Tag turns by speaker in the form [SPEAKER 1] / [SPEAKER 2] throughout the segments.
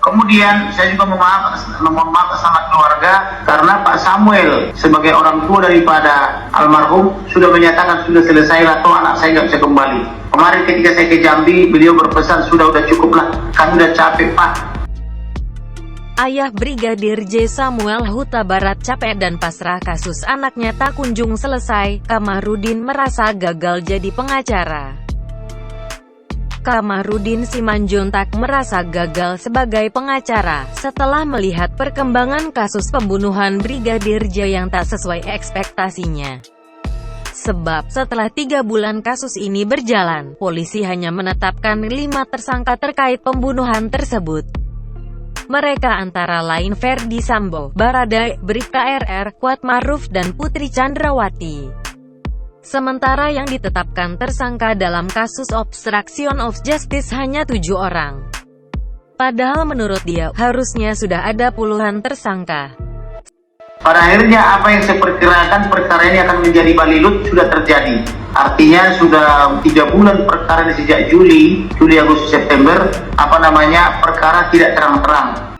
[SPEAKER 1] Kemudian saya juga memohon maaf sama keluarga karena Pak Samuel sebagai orang tua daripada almarhum sudah menyatakan sudah selesai lah, toh anak saya nggak bisa kembali. Kemarin ketika saya ke Jambi, beliau berpesan udah cukup lah, kami udah capek Pak.
[SPEAKER 2] Ayah Brigadir J. Samuel Huta Barat capek dan pasrah kasus anaknya tak kunjung selesai. Kamarudin merasa gagal jadi pengacara. Kamarudin Simanjuntak merasa gagal sebagai pengacara setelah melihat perkembangan kasus pembunuhan Brigadir J yang tak sesuai ekspektasinya. Sebab setelah 3 bulan kasus ini berjalan, polisi hanya menetapkan 5 tersangka terkait pembunuhan tersebut. Mereka antara lain Ferdi Sambo, Baradae, Bribka RR, Kuatmaruf dan Putri Chandrawati. Sementara yang ditetapkan tersangka dalam kasus obstruction of justice hanya 7 orang. Padahal menurut dia, harusnya sudah ada puluhan tersangka.
[SPEAKER 1] Pada akhirnya apa yang saya perkirakan perkara ini akan menjadi balilut sudah terjadi. Artinya sudah 3 bulan perkara ini sejak Juli, Agustus, September, perkara tidak terang-terang.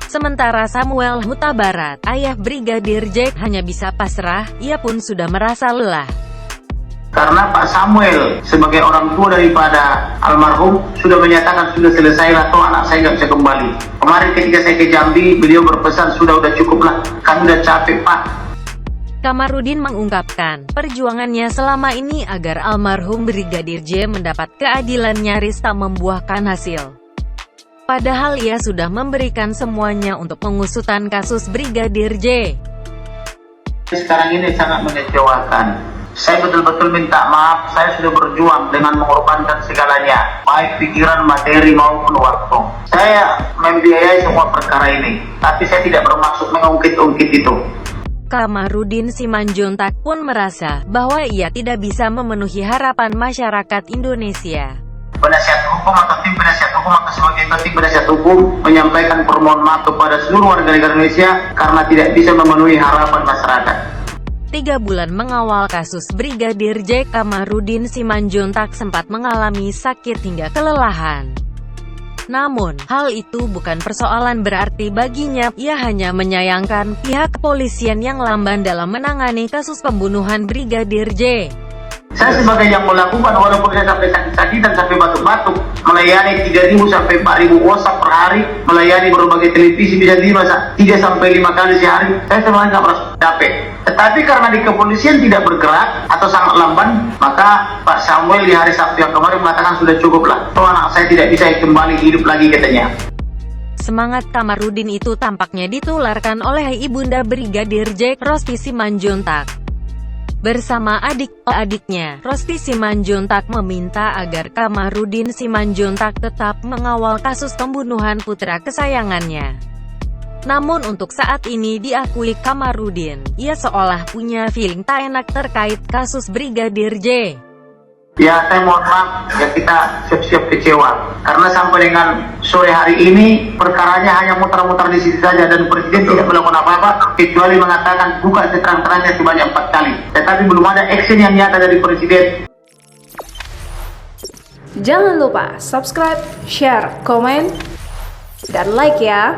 [SPEAKER 2] Sementara Samuel Huta Barat, ayah Brigadir J, hanya bisa pasrah, ia pun sudah merasa lelah.
[SPEAKER 1] Karena Pak Samuel sebagai orang tua daripada almarhum sudah menyatakan sudah selesai lah, toh anak saya nggak bisa kembali. Kemarin ketika saya ke Jambi, beliau berpesan udah cukup lah, kami udah capek Pak.
[SPEAKER 2] Kamarudin mengungkapkan, perjuangannya selama ini agar almarhum Brigadir J mendapat keadilan nyaris tak membuahkan hasil. Padahal ia sudah memberikan semuanya untuk pengusutan kasus Brigadir J.
[SPEAKER 1] Sekarang ini sangat mengecewakan. Saya betul-betul minta maaf, saya sudah berjuang dengan mengorbankan segalanya, baik pikiran, materi maupun waktu. Saya membiayai semua perkara ini, tapi saya tidak bermaksud mengungkit-ungkit itu.
[SPEAKER 2] Kamarudin Simanjuntak pun merasa bahwa ia tidak bisa memenuhi harapan masyarakat Indonesia.
[SPEAKER 1] Penasihat hukum atau tim penasihat hukum atau sebagai tim penasihat hukum menyampaikan permohonan maaf kepada seluruh warga negara Indonesia karena tidak bisa memenuhi harapan masyarakat.
[SPEAKER 2] 3 bulan mengawal kasus Brigadir J, Kamarudin Simanjuntak sempat mengalami sakit hingga kelelahan. Namun, hal itu bukan persoalan berarti baginya, ia hanya menyayangkan pihak kepolisian yang lamban dalam menangani kasus pembunuhan Brigadir J.
[SPEAKER 1] Saya sebagai yang melakukan, walaupun saya sampai sakit-sakitan, sampai batuk-batuk, melayani 3.000 sampai 4.000 WhatsApp per hari, melayani berbagai televisi bisa 3 sampai 5 kali sehari, saya sebenarnya nggak merasa capek. Tetapi karena di kepolisian tidak bergerak atau sangat lamban, maka Pak Samuel di hari Sabtu yang kemarin mengatakan sudah cukup lah, so anak saya tidak bisa kembali hidup lagi katanya.
[SPEAKER 2] Semangat Kamarudin itu tampaknya ditularkan oleh ibunda Brigadir J, Rosti Simanjuntak. Bersama adik-adiknya, Rosti Simanjuntak meminta agar Kamarudin Simanjuntak tetap mengawal kasus pembunuhan putra kesayangannya. Namun untuk saat ini diakui Kamarudin, ia seolah punya feeling tak enak terkait kasus Brigadir J.
[SPEAKER 1] Ya, saya mohon maaf, ya kita siap-siap kecewa. Karena sampai dengan sore hari ini, perkaranya hanya muter-muter di situ saja dan Presiden tidak melakukan apa-apa, kecuali mengatakan buka seterang-terangnya sebanyak 4 kali. Tetapi belum ada action yang nyata dari Presiden.
[SPEAKER 3] Jangan lupa subscribe, share, komen, dan like ya!